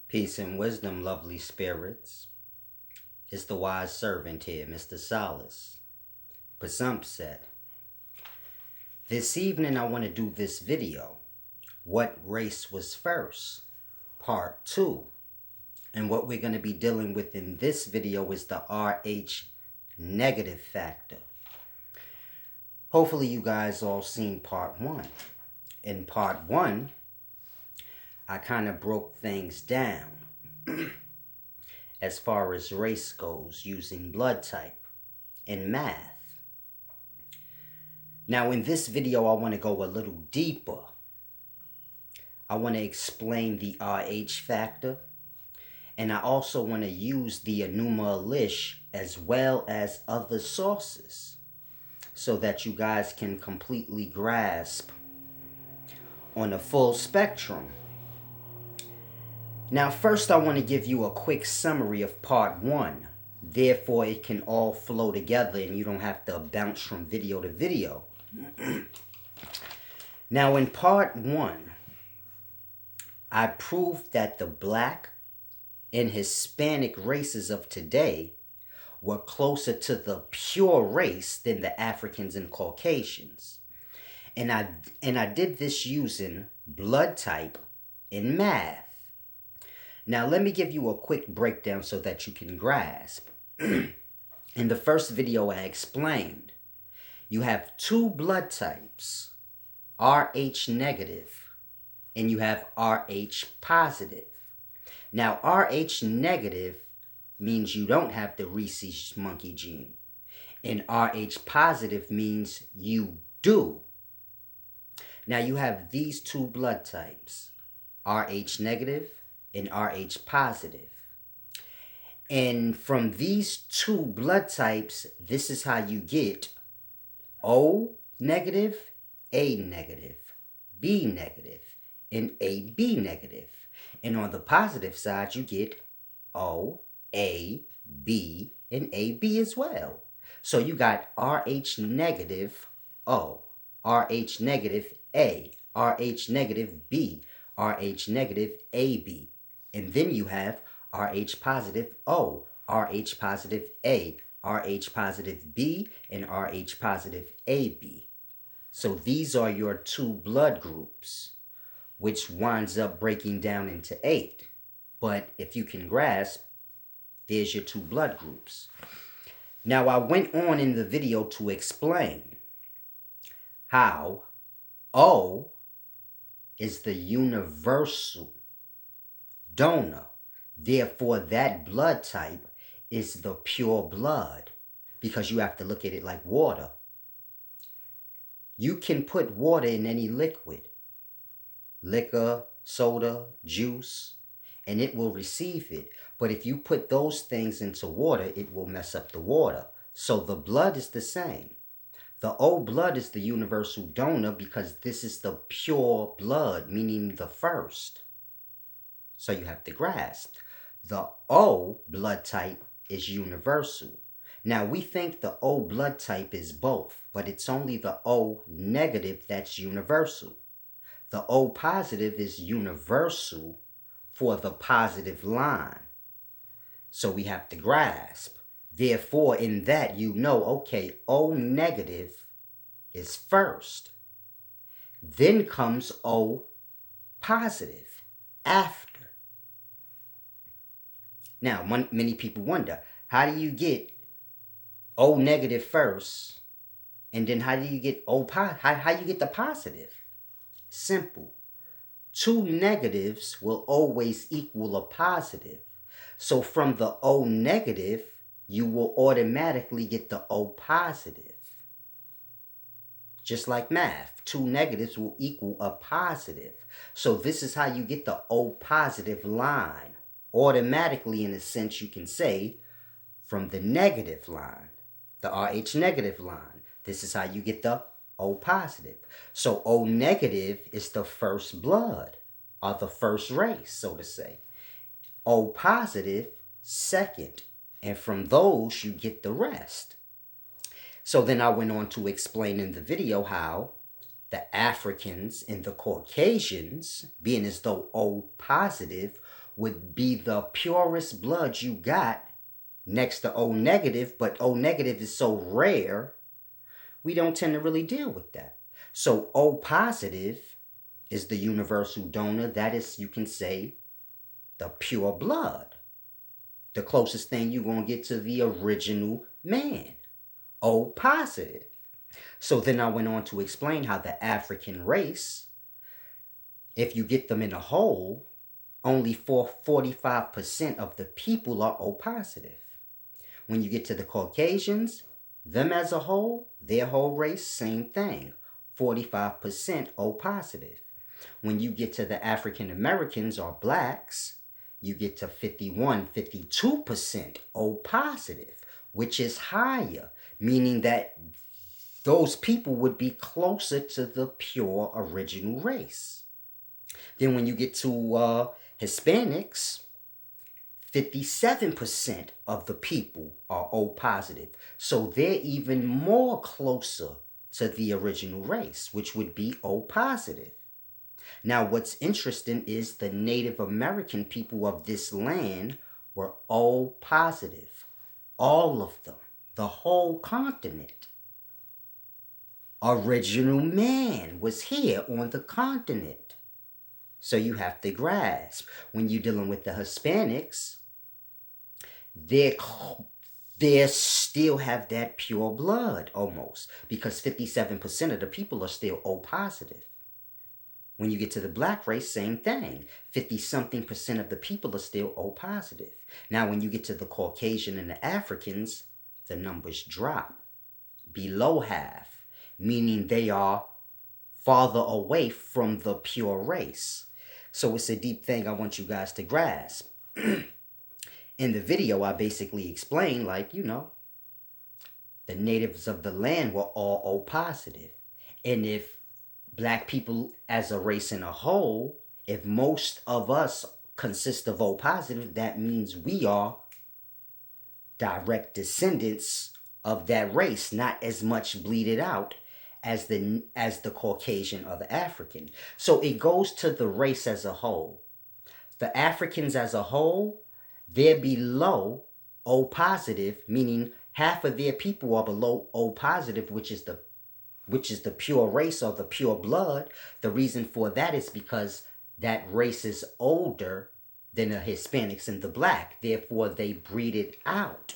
Peace and wisdom, lovely spirits. It's the wise servant here, Mr. Solace. Pasumpset. This evening I want to do this video. What race was first? Part 2. And what we're going to be dealing with in this video is the RH negative factor. Hopefully you guys all seen part 1. In part 1, I kind of broke things down as far as race goes using blood type and math. Now in this video I want to go a little deeper. I want to explain the RH factor, and I also want to use the Enuma Elish as well as other sources so that you guys can completely grasp on a full spectrum. Now first I want to give you a quick summary of part 1. Therefore it can all flow together and you don't have to bounce from video to video. Now in part 1, I proved that the black and Hispanic races of today were closer to the pure race than the Africans and Caucasians. And I did this using blood type and math. Now let me give you a quick breakdown so that you can grasp. In the first video I explained, you have 2 blood types, RH negative and you have RH positive. Now RH negative means you don't have the rhesus monkey gene, and RH positive means you do. Now you have these 2 blood types, RH negative and RH positive. And from these 2 blood types, this is how you get O negative, A negative, B negative, and AB negative. And on the positive side, you get O, A, B, and AB as well. So you got RH negative O, RH negative A, RH negative B, RH negative AB. And then you have RH positive O, RH positive A, RH positive B, and RH positive AB. So these are your 2 blood groups, which winds up breaking down into 8. But if you can grasp, there's your 2 blood groups. Now I went on in the video to explain how O is the universal donor. Therefore, that blood type is the pure blood, because you have to look at it like water. You can put water in any liquid, liquor, soda, juice, and it will receive it. But if you put those things into water, it will mess up the water. So the blood is the same. The O blood is the universal donor because this is the pure blood, meaning the first. So you have to grasp. The O blood type is universal. Now we think the O blood type is both, but it's only the O negative that's universal. The O positive is universal for the positive line. So we have to grasp. Therefore, in that you know, okay, O negative is first. Then comes O positive after. Now, many people wonder, how do you get O negative first, and then how do you get O positive? How you get the positive? Simple. 2 negatives will always equal a positive. So from the O negative, you will automatically get the O positive. Just like math, 2 negatives will equal a positive. So this is how you get the O positive line. Automatically, in a sense, you can say from the negative line, the RH negative line. This is how you get the O positive. So O negative is the first blood, or the first race, so to say. O positive, second. And from those, you get the rest. So then I went on to explain in the video how the Africans and the Caucasians, being as though O positive would be the purest blood you got next to O negative, but O negative is so rare, we don't tend to really deal with that. So O positive is the universal donor. That is, you can say, the pure blood. The closest thing you're going to get to the original man. O positive. So then I went on to explain how the African race, if you get them in a whole, only 45% of the people are O positive. When you get to the Caucasians, them as a whole, their whole race, same thing, 45% O positive. When you get to the African Americans or blacks, you get to 52% O positive, which is higher, meaning that those people would be closer to the pure original race. Then when you get to Hispanics, 57% of the people are O positive. So they're even more closer to the original race, which would be O positive. Now, what's interesting is the Native American people of this land were O positive. All of them. The whole continent. Original man was here on the continent. So you have to grasp. When you're dealing with the Hispanics, they still have that pure blood almost, because 57% of the people are still O positive. When you get to the black race, same thing. 50-something% of the people are still O positive. Now, when you get to the Caucasian and the Africans, the numbers drop below half, meaning they are farther away from the pure race. So it's a deep thing I want you guys to grasp. In the video, I basically explained, the natives of the land were all O positive. And if black people as a race in a whole, if most of us consist of O positive, that means we are direct descendants of that race, not as much bleeded out as the Caucasian or the African. So it goes to the race as a whole. The Africans as a whole, they're below O positive, meaning half of their people are below O positive, which is the pure race or the pure blood. The reason for that is because that race is older than the Hispanics and the black. Therefore, they breed it out.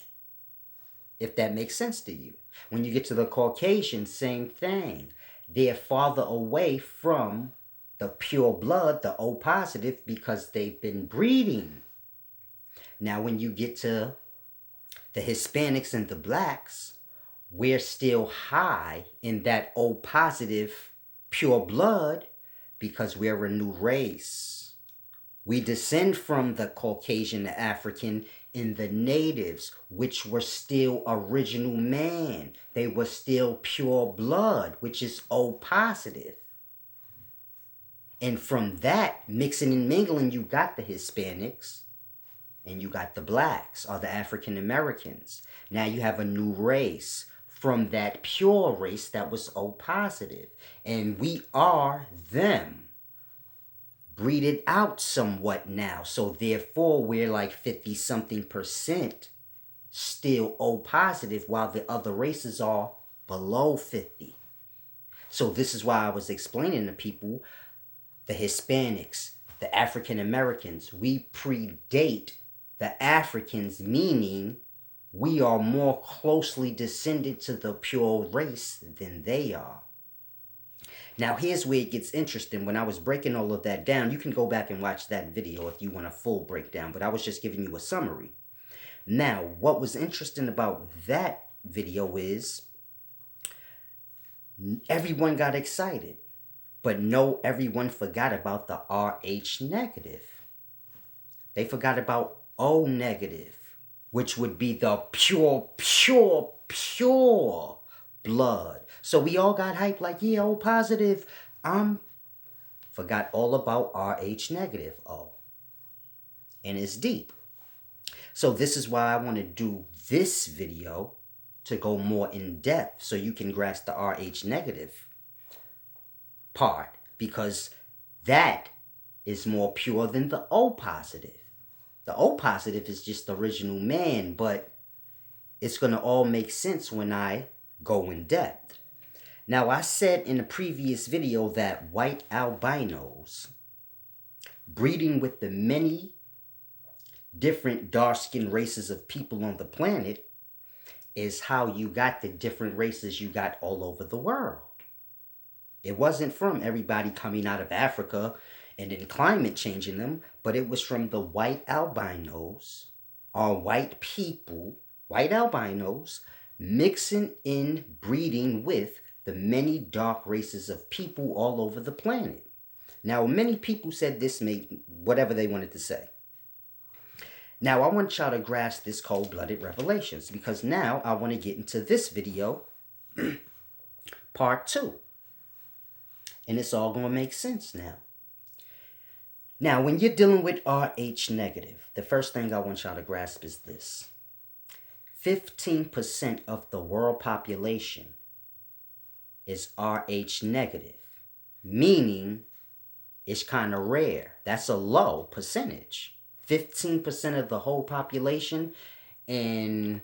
If that makes sense to you. When you get to the Caucasian, same thing. They're farther away from the pure blood, the O positive, because they've been breeding. Now, when you get to the Hispanics and the blacks, we're still high in that O positive pure blood because we're a new race. We descend from the Caucasian, the African, and the natives, which were still original man. They were still pure blood, which is O positive. And from that, mixing and mingling, you got the Hispanics and you got the blacks or the African Americans. Now you have a new race from that pure race that was O positive. And we are them. Breeded out somewhat now. So therefore, we're like 50-something% still O positive, while the other races are below 50. So this is why I was explaining to people, the Hispanics, the African Americans, we predate the Africans, meaning we are more closely descended to the pure race than they are. Now, here's where it gets interesting. When I was breaking all of that down, you can go back and watch that video if you want a full breakdown, but I was just giving you a summary. Now, what was interesting about that video is everyone got excited, but no, everyone forgot about the Rh negative. They forgot about O negative, which would be the pure blood. So we all got hyped like, yeah, O positive. Forgot all about Rh negative O. And it's deep. So this is why I want to do this video to go more in depth so you can grasp the Rh negative. part, because that is more pure than the O positive. The O positive is just the original man, but it's going to all make sense when I go in depth. Now, I said in a previous video that white albinos breeding with the many different dark-skinned races of people on the planet is how you got the different races you got all over the world. It wasn't from everybody coming out of Africa and then climate changing them, but it was from the white albinos, or white people, white albinos, mixing in, breeding with the many dark races of people all over the planet. Now, many people said this made whatever they wanted to say. Now, I want y'all to grasp this cold-blooded revelations, because now I want to get into this video, part 2. And it's all going to make sense now. Now, when you're dealing with Rh negative, the first thing I want y'all to grasp is this. 15% of the world population is Rh negative, meaning it's kind of rare. That's a low percentage. 15% of the whole population, and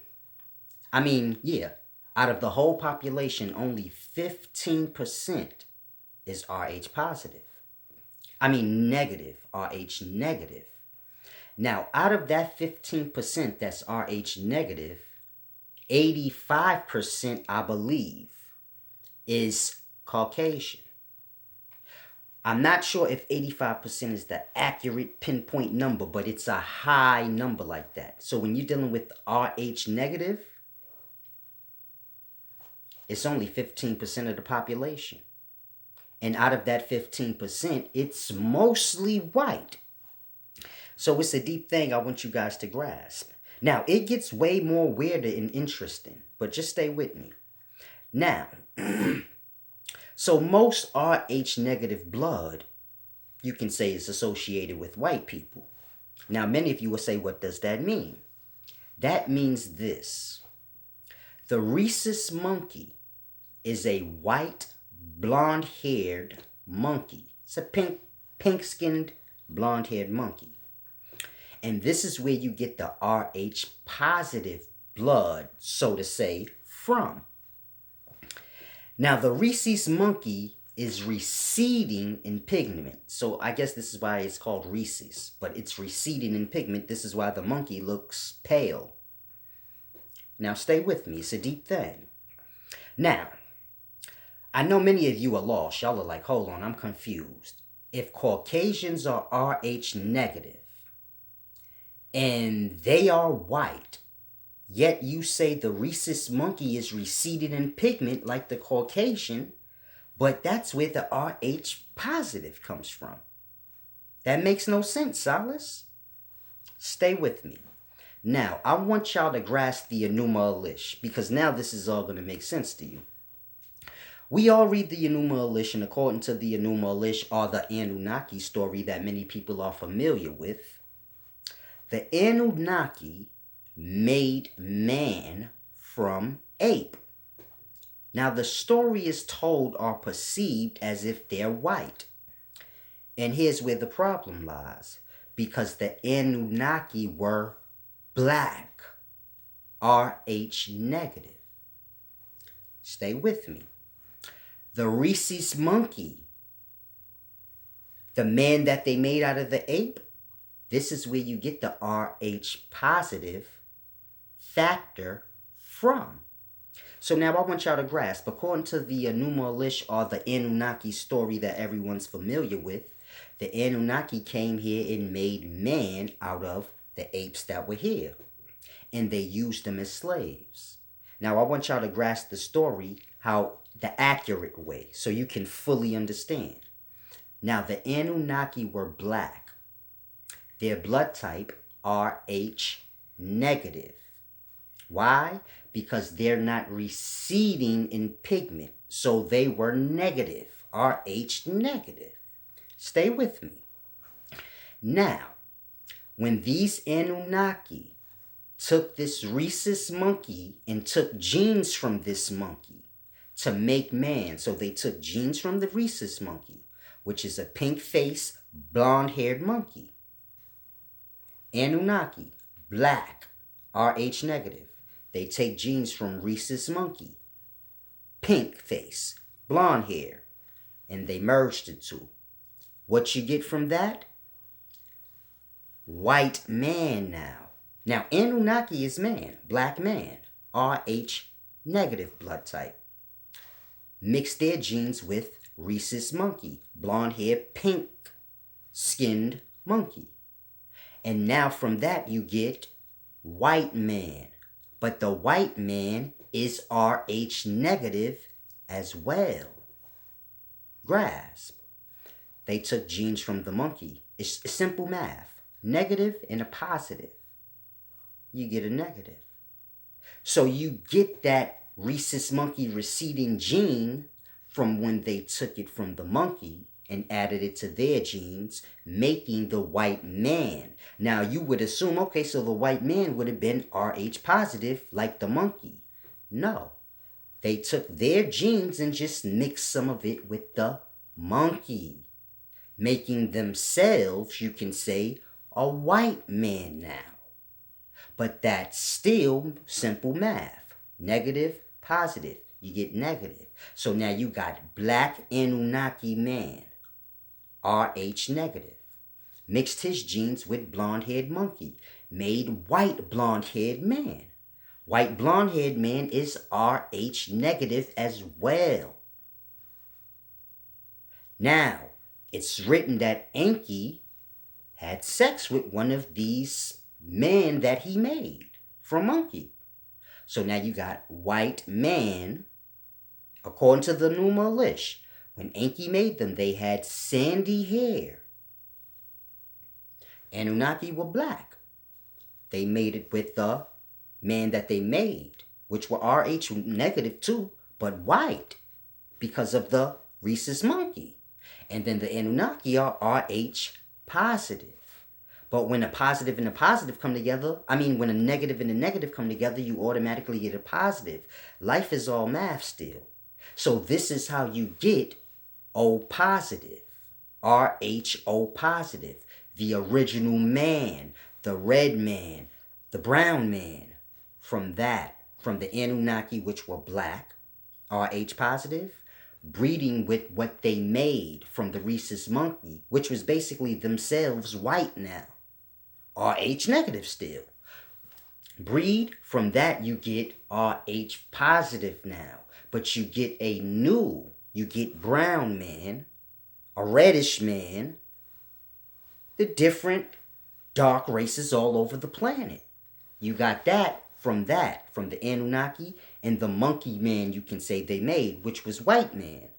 out of the whole population, only 15% is Rh positive. Negative, Rh negative. Now, out of that 15% that's Rh negative, 85%, I believe, is Caucasian. I'm not sure if 85% is the accurate pinpoint number, but it's a high number like that. So when you're dealing with Rh negative, it's only 15% of the population. And out of that 15%, it's mostly white. So it's a deep thing I want you guys to grasp. Now, it gets way more weirder and interesting, but just stay with me. Now, so most Rh negative blood, you can say, is associated with white people. Now, many of you will say, what does that mean? That means this. The rhesus monkey is a white, blonde-haired monkey. It's a pink-skinned, blonde-haired monkey. And this is where you get the Rh positive blood, so to say, from. Now, the rhesus monkey is receding in pigment. So I guess this is why it's called rhesus, but it's receding in pigment. This is why the monkey looks pale. Now, stay with me. It's a deep thing. Now, I know many of you are lost. Y'all are like, hold on, I'm confused. If Caucasians are Rh negative and they are white, yet you say the rhesus monkey is receding in pigment like the Caucasian, but that's where the Rh positive comes from. That makes no sense, Silas. Stay with me. Now, I want y'all to grasp the Enuma Elish, because now this is all going to make sense to you. We all read the Enuma Elish, and according to the Enuma Elish, or the Anunnaki story that many people are familiar with, the Anunnaki made man from ape. Now, the story is told or perceived as if they're white. And here's where the problem lies. Because the Anunnaki were black, Rh negative. Stay with me. The rhesus monkey, the man that they made out of the ape, this is where you get the Rh positive factor from. So now I want y'all to grasp, according to the Enuma Elish, or the Anunnaki story that everyone's familiar with, the Anunnaki came here and made man out of the apes that were here. And they used them as slaves. Now I want y'all to grasp the story, how the accurate way, so you can fully understand. Now the Anunnaki were black. Their blood type Rh negative. Why? Because they're not receding in pigment. So they were negative, Rh negative. Stay with me. Now, when these Anunnaki took this rhesus monkey and took genes from this monkey, to make man. So they took genes from the rhesus monkey, which is a pink-faced, blonde-haired monkey. Anunnaki, black, Rh negative. They take genes from rhesus monkey, pink face, blonde hair, and they merged the two. What you get from that? White man now. Now, Anunnaki is man, black man, Rh negative blood type. Mix their genes with rhesus monkey, blonde hair, pink skinned monkey. And now from that you get white man. But the white man is Rh negative as well. Grasp. They took genes from the monkey. It's simple math. Negative and a positive. You get a negative. So you get that rhesus monkey receding gene from when they took it from the monkey and added it to their genes, making the white man. Now you would assume, okay, so the white man would have been Rh positive like the monkey. No. They took their genes and just mixed some of it with the monkey, making themselves, you can say, a white man now. But that's still simple math. Negative, positive. You get negative. So now you got black Anunnaki man, Rh negative. Mixed his genes with blonde-haired monkey. Made white blonde-haired man. White blonde-haired man is Rh negative as well. Now, it's written that Enki had sex with one of these men that he made from monkey. So now you got white man, according to the Numa Lish. When Enki made them, they had sandy hair. Anunnaki were black. They made it with the man that they made, which were Rh negative too, but white because of the rhesus monkey. And then the Anunnaki are Rh positive. But when a positive and a positive come together, when a negative and a negative come together, you automatically get a positive. Life is all math still. So this is how you get O positive, Rho positive, the original man, the red man, the brown man. From the Anunnaki, which were black, Rh positive, breeding with what they made from the rhesus monkey, which was basically themselves white now, Rh negative still. Breed, from that you get Rh positive now, but you get you get brown man, a reddish man, the different dark races all over the planet. You got that from the Anunnaki and the monkey man, you can say, they made, which was white man.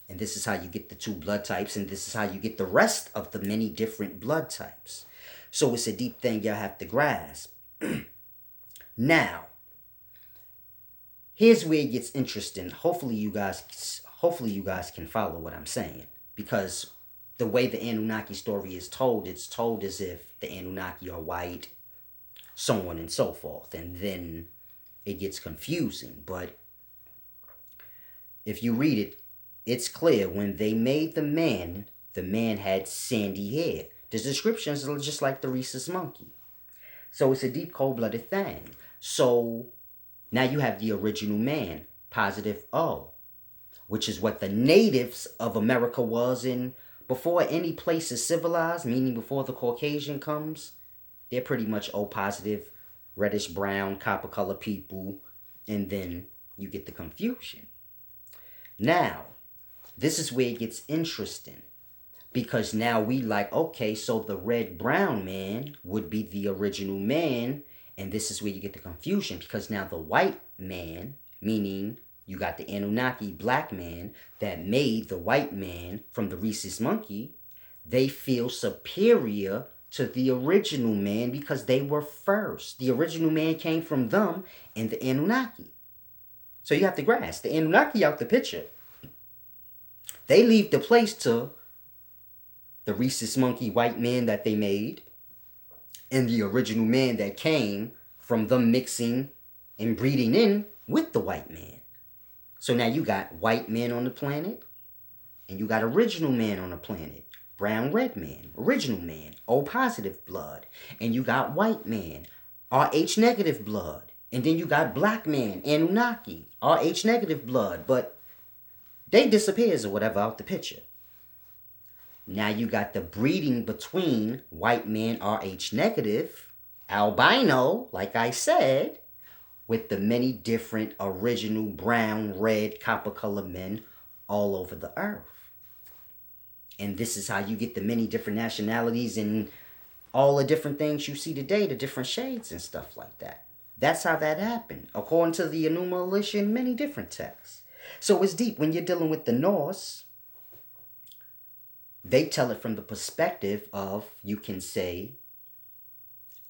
And this is how you get the two blood types, and this is how you get the rest of the many different blood types. So it's a deep thing y'all have to grasp. Now, here's where it gets interesting. Hopefully you guys can follow what I'm saying, because the way the Anunnaki story is told, it's told as if the Anunnaki are white, so on and so forth, and then it gets confusing. But if you read it, it's clear. When they made the man had sandy hair. The descriptions are just like the rhesus monkey. So it's a deep, cold-blooded thing. So now you have the original man, positive O, which is what the natives of America was in before any place is civilized, meaning before the Caucasian comes. They're pretty much O positive, reddish brown, copper color people, and then you get the confusion. Now, this is where it gets interesting, because now we like, okay, so the red brown man would be the original man, and this is where you get the confusion, because now the white man, meaning you got the Anunnaki black man that made the white man from the rhesus monkey, they feel superior to the original man because they were first. The original man came from them and the Anunnaki. So you have to grasp, the Anunnaki out the picture. They leave the place to the rhesus monkey white man that they made and the original man that came from them mixing and breeding in with the white man. So now you got white men on the planet, and you got original man on the planet. Brown red man, original man, O positive blood. And you got white man, RH negative blood. And then you got black man, Anunnaki, RH negative blood. But they disappears or whatever out the picture. Now you got the breeding between white man, RH negative, albino, like I said, with the many different original brown, red, copper color men all over the earth. And this is how you get the many different nationalities and all the different things you see today, the different shades and stuff like that. That's how that happened, according to the Anunnaki and many different texts. So it's deep. When you're dealing with the Norse, they tell it from the perspective of, you can say,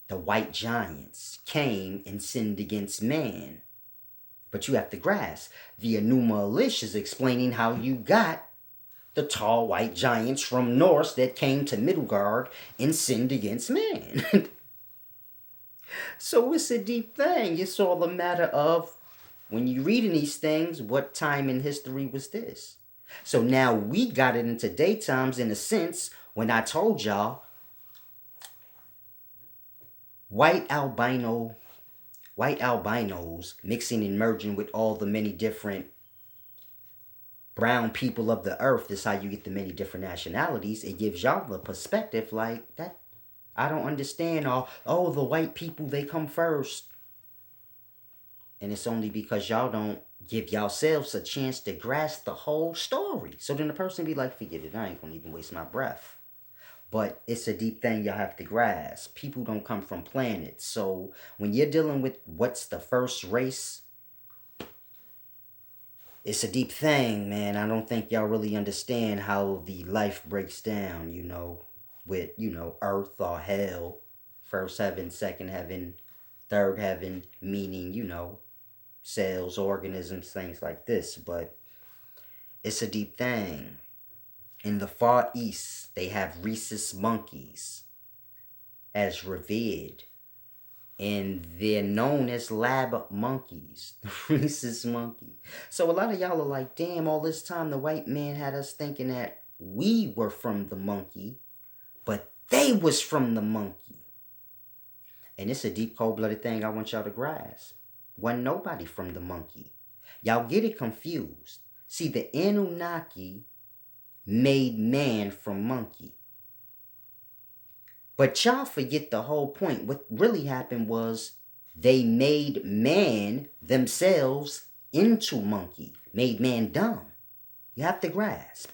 the white giants came and sinned against man. But you have to grasp, the Anunnaki is explaining how you got the tall white giants from Norse that came to Midgard and sinned against man. So it's a deep thing. It's all a matter of, when you're reading these things, what time in history was this? So now we got it into daytimes in a sense when I told y'all white albinos mixing and merging with all the many different brown people of the earth. This is how you get the many different nationalities. It gives y'all the perspective like that. I don't understand all the white people, they come first. And it's only because y'all don't give yourselves a chance to grasp the whole story. So then the person be like, forget it, I ain't gonna even waste my breath. But it's a deep thing y'all have to grasp. People don't come from planets. So when you're dealing with what's the first race, it's a deep thing, man. I don't think y'all really understand how the life breaks down, with, earth or hell, first heaven, second heaven, third heaven, meaning, cells, organisms, things like this. But it's a deep thing. In the Far East, they have rhesus monkeys as revered. And they're known as lab monkeys, the rhesus monkey. So a lot of y'all are like, damn, all this time the white man had us thinking that we were from the monkey, but they was from the monkey. And it's a deep, cold-blooded thing I want y'all to grasp. Wasn't nobody from the monkey. Y'all get it confused. See, the Anunnaki made man from monkey. But y'all forget the whole point. What really happened was they made man themselves into monkey. Made man dumb. You have to grasp.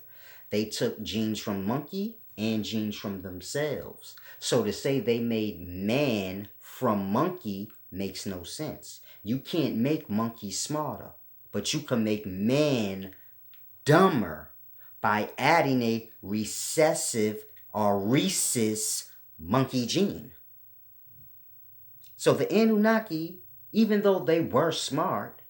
They took genes from monkey and genes from themselves. So to say they made man from monkey makes no sense. You can't make monkey smarter, but you can make man dumber by adding a recessive or rhesus monkey gene. So the Anunnaki, even though they were smart,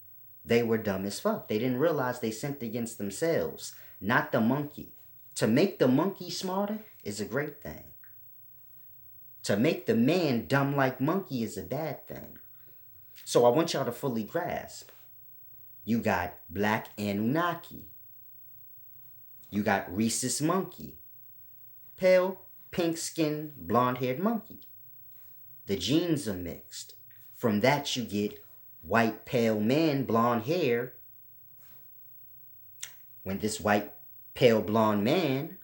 they were dumb as fuck. They didn't realize they sinned against themselves, not the monkey. To make the monkey smarter is a great thing. To make the man dumb like monkey is a bad thing. So I want y'all to fully grasp. You got black Anunnaki. You got rhesus monkey. Pale, pink-skinned, blonde-haired monkey. The genes are mixed. From that you get white, pale man, blonde hair. When this white, pale, blonde man,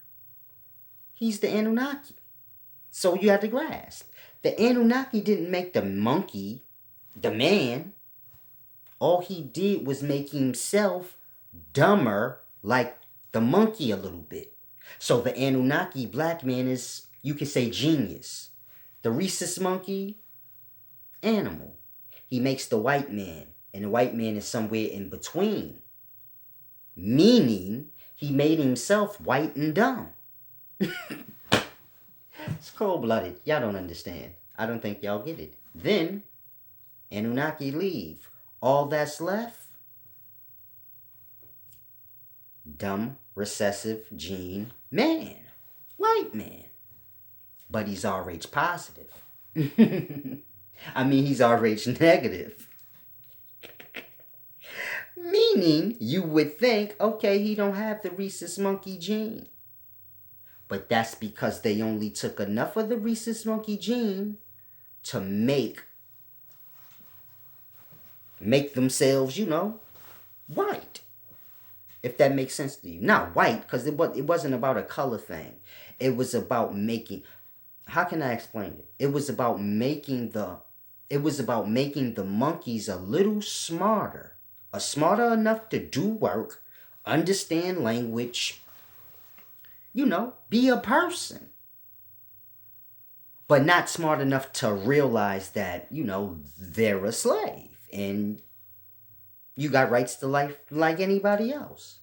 he's the Anunnaki. So you have to grasp. The Anunnaki didn't make the monkey the man. All he did was make himself dumber like the monkey a little bit. So the Anunnaki black man is, you could say, genius. The rhesus monkey, animal. He makes the white man, and the white man is somewhere in between. Meaning, he made himself white and dumb. It's cold-blooded. Y'all don't understand. I don't think y'all get it. Then, Anunnaki leave. All that's left, dumb, recessive gene man. White man. But he's RH positive. I mean, he's RH negative. Meaning, you would think, okay, he don't have the rhesus monkey gene. But that's because they only took enough of the rhesus monkey gene to make themselves, white. If that makes sense to you. Not white, because it wasn't about a color thing. It was about making, how can I explain it? It was about making the monkeys a little smarter. Smarter enough to do work, understand language, be a person. But not smart enough to realize that, they're a slave. And you got rights to life like anybody else.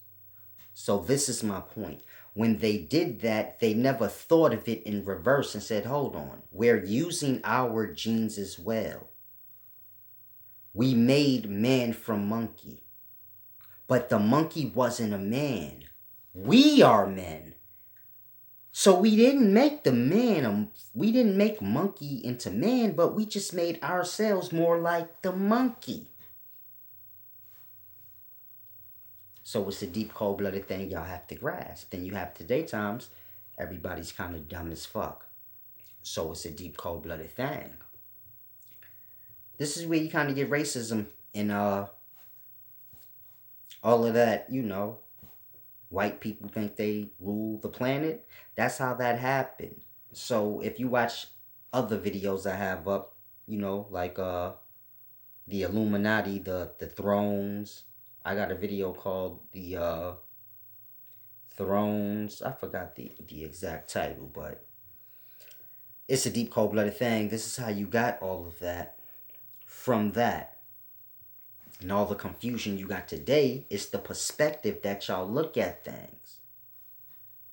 So this is my point. When they did that, they never thought of it in reverse and said, hold on, we're using our genes as well. We made man from monkey. But the monkey wasn't a man. We are men. So we didn't make we didn't make monkey into man, but we just made ourselves more like the monkey. So it's a deep, cold-blooded thing y'all have to grasp. Then you have today times, everybody's kind of dumb as fuck. So it's a deep, cold-blooded thing. This is where you kind of get racism and all of that, white people think they rule the planet. That's how that happened. So if you watch other videos I have up, like the Illuminati, the thrones. I got a video called the Thrones. I forgot the exact title, but it's a deep, cold-blooded thing. This is how you got all of that from that. And all the confusion you got today is the perspective that y'all look at things.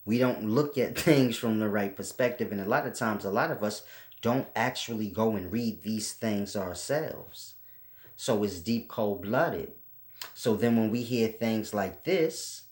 We don't look at things from the right perspective. And a lot of times, a lot of us don't actually go and read these things ourselves. So it's deep, cold-blooded. So then when we hear things like this,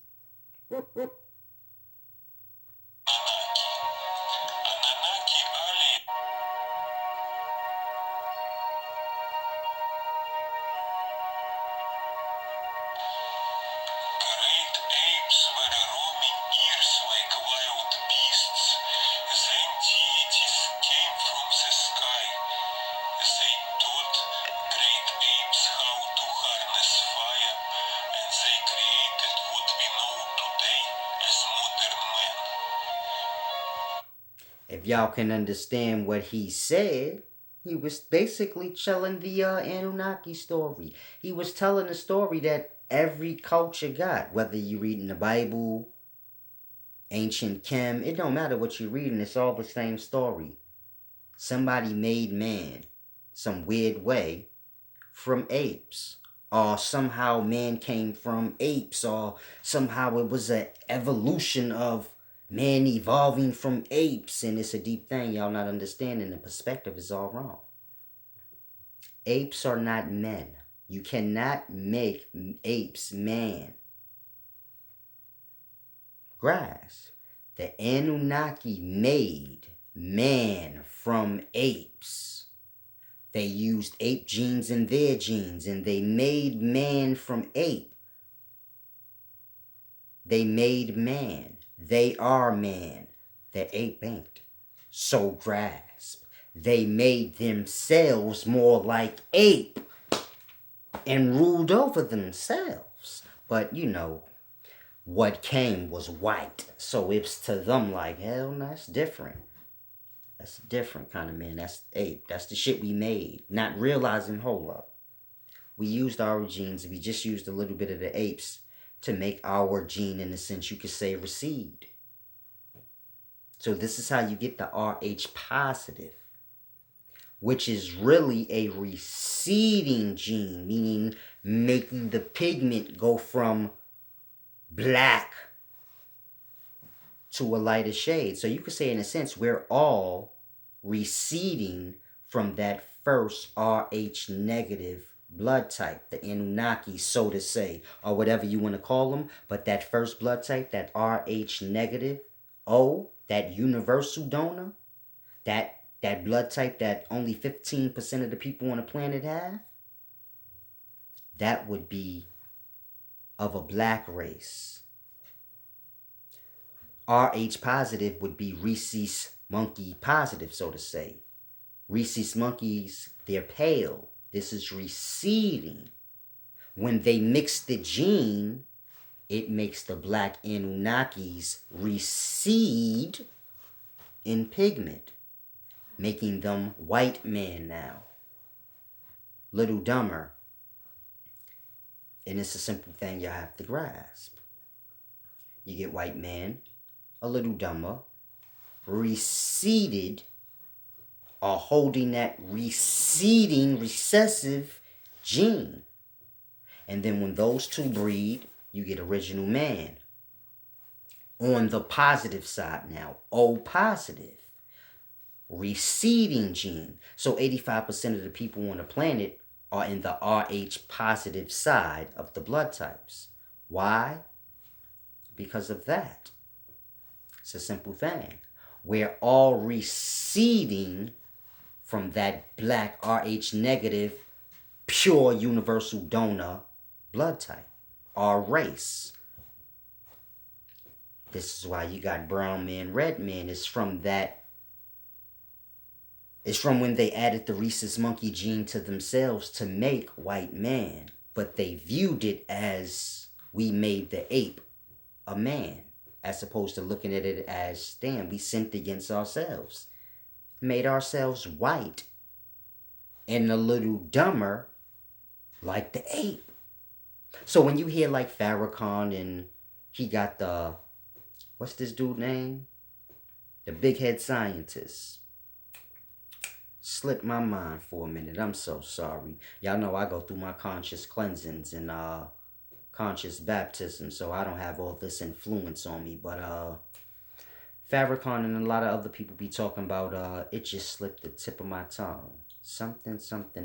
if y'all can understand what he said, he was basically telling the Anunnaki story. He was telling a story that every culture got, whether you read in the Bible, ancient Chem, it don't matter what you're reading, it's all the same story. Somebody made man some weird way from apes. Or somehow man came from apes, or somehow it was an evolution of man evolving from apes, and it's a deep thing y'all not understanding. The perspective is all wrong. Apes are not men. You cannot make apes man. Grasp. The Anunnaki made man from apes. They used ape genes in their genes, and they made man from ape. They made man. They are man. The ape ain't. So grasp. They made themselves more like ape and ruled over themselves. But what came was white. So it's to them like, hell no, that's different. That's a different kind of man. That's ape. That's the shit we made. Not realizing, hold up. We used our genes. We just used a little bit of the apes to make our gene, in a sense, you could say, recede. So this is how you get the Rh positive, which is really a receding gene, meaning making the pigment go from black to a lighter shade. So you could say, in a sense, we're all receding from that first Rh negative blood type, the Anunnaki, so to say, or whatever you want to call them. But that first blood type, that Rh negative, O, that universal donor, that blood type that only 15% of the people on the planet have, that would be of a black race. Rh positive would be rhesus monkey positive, so to say. Rhesus monkeys, they're pale. This is receding. When they mix the gene, it makes the black Anunnakis recede in pigment, making them white man now. Little dumber. And it's a simple thing you have to grasp. You get white man, a little dumber, receded, or holding that receding recessive gene. And then when those two breed, you get original man. On the positive side now, O positive, receding gene. So 85% of the people on the planet are in the Rh positive side of the blood types. Why? Because of that. It's a simple thing. We're all receding from that black Rh negative, pure universal donor blood type, our race. This is why you got brown man, red man. It's from when they added the rhesus monkey gene to themselves to make white man. But they viewed it as we made the ape a man, as opposed to looking at it as, damn, we sinned against ourselves. Made ourselves white and a little dumber like the ape. So when you hear like Farrakhan and he got the, what's this dude name? The big head scientist. Slipped my mind for a minute. I'm so sorry. Y'all know I go through my conscious cleansings and conscious baptism, so I don't have all this influence on me. But Farrakhan and a lot of other people be talking about it just slipped the tip of my tongue. Something,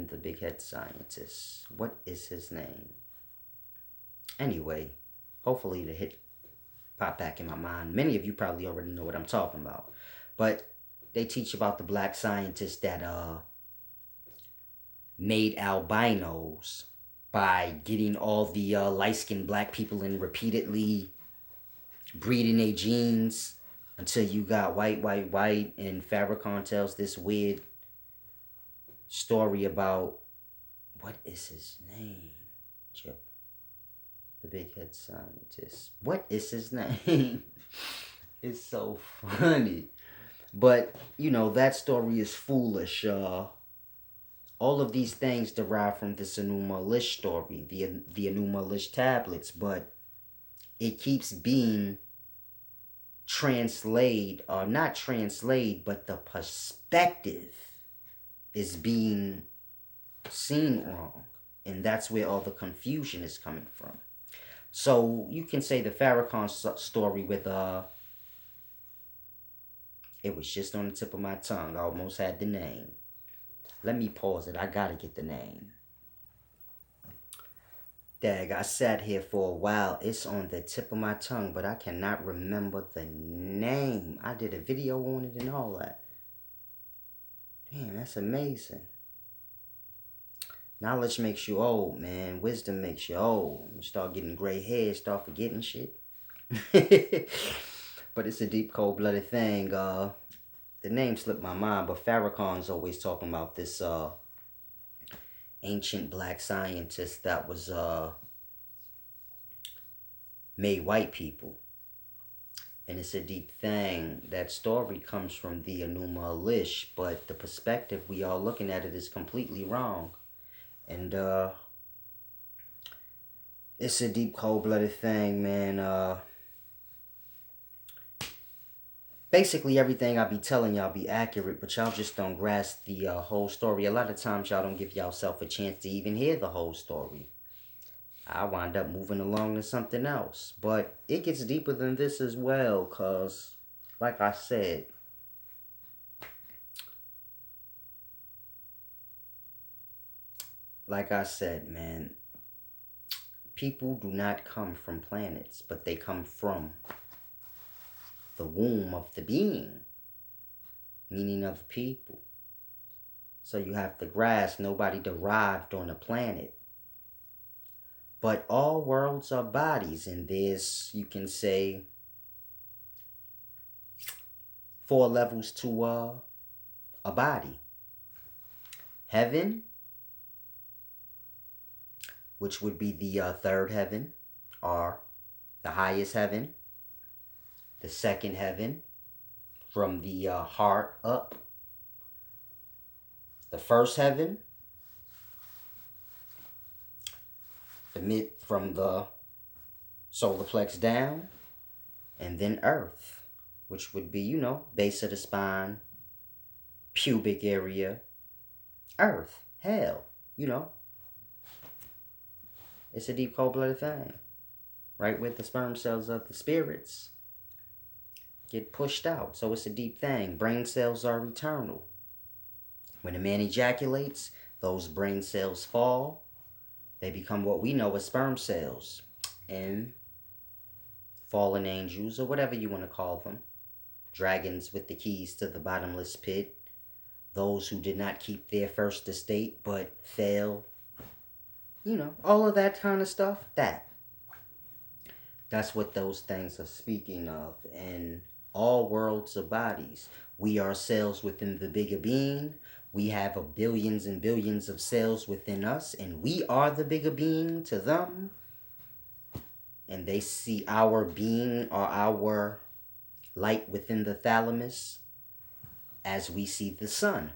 the big head scientist. What is his name? Anyway, hopefully the hit pop back in my mind. Many of you probably already know what I'm talking about. But they teach about the black scientists that made albinos by getting all the light-skinned black people and repeatedly breeding their genes until you got white. And Farrakhan tells this weird story about, what is his name? Chip. The big head scientist. What is his name? It's so funny. But, you know, that story is foolish. All of these things derive from this Enuma story, the Enuma tablets, but it keeps being translated, or not translated, but the perspective is being seen wrong. And that's where all the confusion is coming from. So you can say the Farrakhan story with it was just on the tip of my tongue. I almost had the name. Let me pause it. I gotta get the name. Dag, I sat here for a while. It's on the tip of my tongue, but I cannot remember the name. I did a video on it and all that. Damn, that's amazing. Knowledge makes you old, man. Wisdom makes you old. You start getting gray hair, start forgetting shit. But it's a deep, cold-blooded thing. The name slipped my mind, but Farrakhan's always talking about this ancient black scientist that was made white people. And it's a deep thing. That story comes from the Enuma Elish, but the perspective we are looking at it is completely wrong. And it's a deep, cold-blooded thing, man. Basically, everything I be telling y'all be accurate, but y'all just don't grasp the whole story. A lot of times, y'all don't give y'allself a chance to even hear the whole story. I wind up moving along to something else. But it gets deeper than this as well, because, like I said, man, people do not come from planets, but they come from the womb of the being, meaning of the people. So you have to grasp, nobody derived on a planet. But all worlds are bodies, and there's, you can say, 4 levels to a body. Heaven, which would be the third heaven, or the highest heaven. The second heaven, from the heart up. The first heaven, from the solar plex down. And then earth, which would be, base of the spine, pubic area, earth, hell, It's a deep, cold-blooded thing. Right where the sperm cells of the spirits get pushed out. So it's a deep thing. Brain cells are eternal. When a man ejaculates, those brain cells fall. They become what we know as sperm cells. And fallen angels, or whatever you want to call them. Dragons with the keys to the bottomless pit. Those who did not keep their first estate but failed. All of that kind of stuff. That's what those things are speaking of. And all worlds are bodies. We are cells within the bigger being. We have a billions and billions of cells within us, and we are the bigger being to them. And they see our being or our light within the thalamus as we see the sun.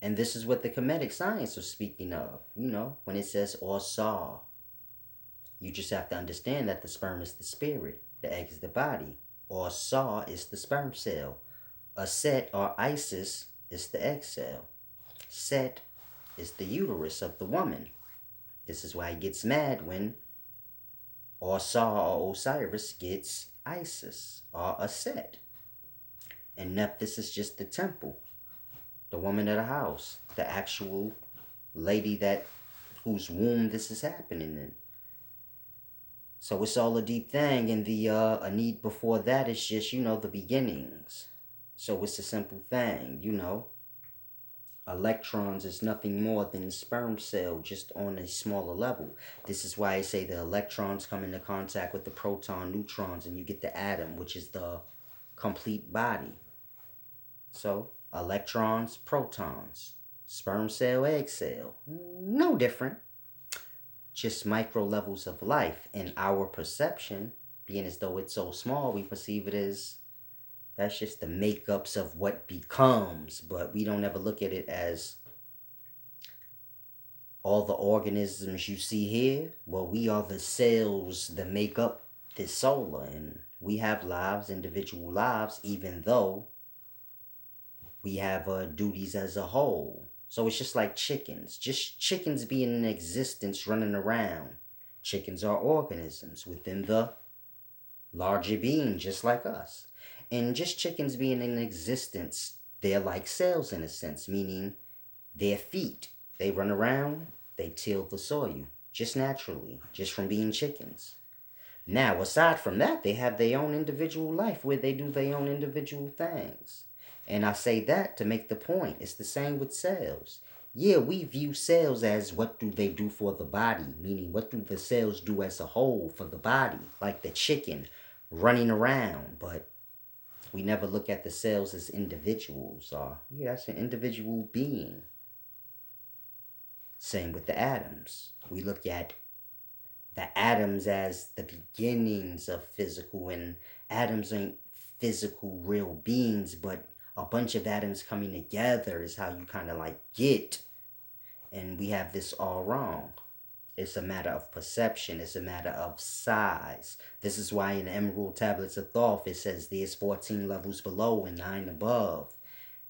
And this is what the Kemetic science is speaking of, when it says or saw. You just have to understand that the sperm is the spirit, the egg is the body. Or saw is the sperm cell. A set or Isis is the egg cell. Set is the uterus of the woman. This is why he gets mad when Saw or Osiris gets Isis or a set. And Nephthys is just the temple, the woman of the house, the actual lady whose womb this is happening in. So it's all a deep thing, and the a need before that is just, the beginnings. So it's a simple thing, Electrons is nothing more than a sperm cell, just on a smaller level. This is why I say the electrons come into contact with the proton, neutrons, and you get the atom, which is the complete body. So, electrons, protons, sperm cell, egg cell, no different. Just micro levels of life. In our perception, being as though it's so small, we perceive it as that's just the makeups of what becomes, but we don't ever look at it as all the organisms you see here. Well, we are the cells that make up this solar, and we have lives, individual lives, even though we have duties as a whole. So it's just like chickens. Just chickens being in existence, running around. Chickens are organisms within the larger being, just like us. And just chickens being in existence, they're like cells in a sense, meaning their feet. They run around, they till the soil, just naturally, just from being chickens. Now, aside from that, they have their own individual life where they do their own individual things. And I say that to make the point. It's the same with cells. Yeah, we view cells as what do they do for the body, meaning what do the cells do as a whole for the body, like the chicken running around, but we never look at the cells as individuals. That's an individual being. Same with the atoms. We look at the atoms as the beginnings of physical, and atoms ain't physical real beings, but a bunch of atoms coming together is how you kind of like get. And we have this all wrong. It's a matter of perception. It's a matter of size. This is why in the Emerald Tablets of Thoth it says there's 14 levels below and 9 above.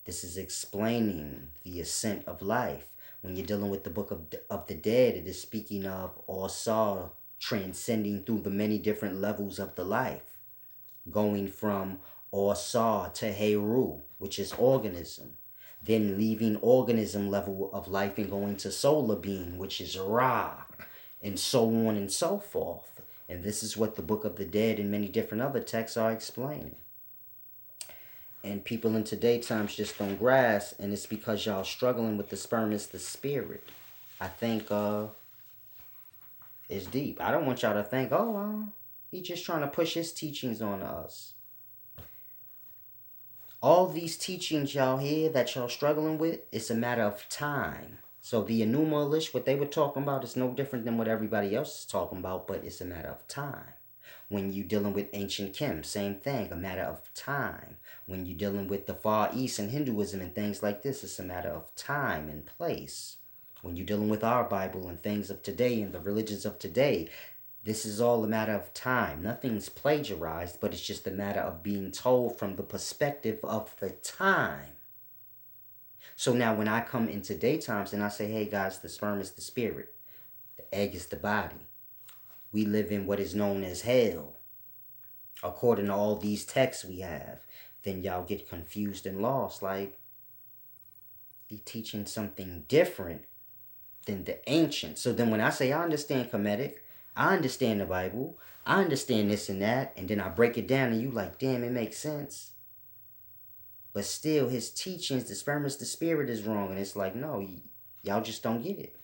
This is explaining the ascent of life. When you're dealing with the Book of the Dead, it is speaking of or saw transcending through the many different levels of the life. Going from or saw to Heru, which is organism. Then leaving organism level of life and going to solar being, which is Ra, and so on and so forth. And this is what the Book of the Dead and many different other texts are explaining. And people in today's times just don't grasp, and it's because y'all struggling with the sperm as the spirit. I think It's deep. I don't want y'all to think, oh, he just trying to push his teachings on us. All these teachings y'all hear that y'all struggling with, it's a matter of time. So the Anunnaki, what they were talking about is no different than what everybody else is talking about, but it's a matter of time. When you're dealing with ancient Kim, same thing, a matter of time. When you're dealing with the Far East and Hinduism and things like this, it's a matter of time and place. When you're dealing with our Bible and things of today and the religions of today, this is all a matter of time. Nothing's plagiarized, but it's just a matter of being told from the perspective of the time. So now when I come into daytimes and I say, hey guys, the sperm is the spirit, the egg is the body. We live in what is known as hell, according to all these texts we have. Then y'all get confused and lost, like, he teaching something different than the ancient. So then when I say I understand Kemetic, I understand the Bible, I understand this and that, and then I break it down and you like, damn, it makes sense. But still, his teachings, the sperm is the spirit, is wrong. And it's like, no, y'all just don't get it.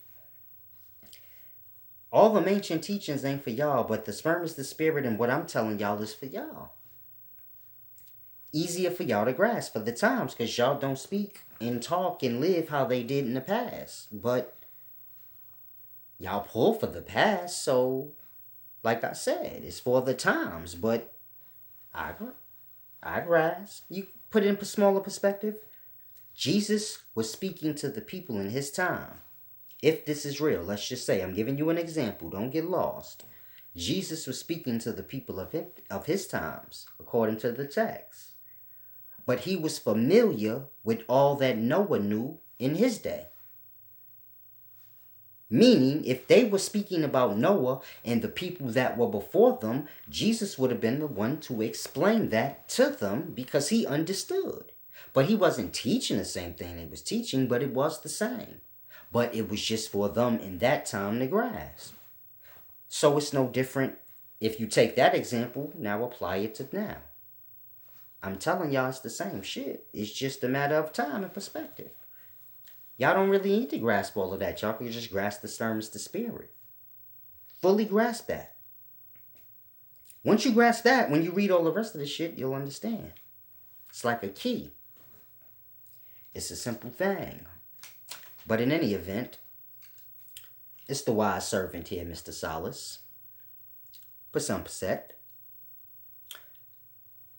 All the ancient teachings ain't for y'all, but the sperm is the spirit, and what I'm telling y'all is for y'all. Easier for y'all to grasp for the times, because y'all don't speak and talk and live how they did in the past. But y'all pull for the past, so like I said, it's for the times. But I grasp. You put it in smaller perspective. Jesus was speaking to the people in his time. If this is real, let's just say, I'm giving you an example, don't get lost. Jesus was speaking to the people of his times, according to the text. But he was familiar with all that Noah knew in his day. Meaning, if they were speaking about Noah and the people that were before them, Jesus would have been the one to explain that to them because he understood. But he wasn't teaching the same thing they was teaching, but it was the same. But it was just for them in that time to grasp. So it's no different if you take that example, now apply it to now. I'm telling y'all it's the same shit. It's just a matter of time and perspective. Y'all don't really need to grasp all of that. Y'all can just grasp the sperm is the spirit. Fully grasp that. Once you grasp that, when you read all the rest of the shit, you'll understand. It's like a key. It's a simple thing. But in any event, it's the wise servant here, Mr. Solace. Pasampaset.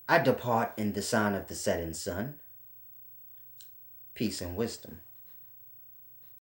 I depart in the sign of the setting sun. Peace and wisdom.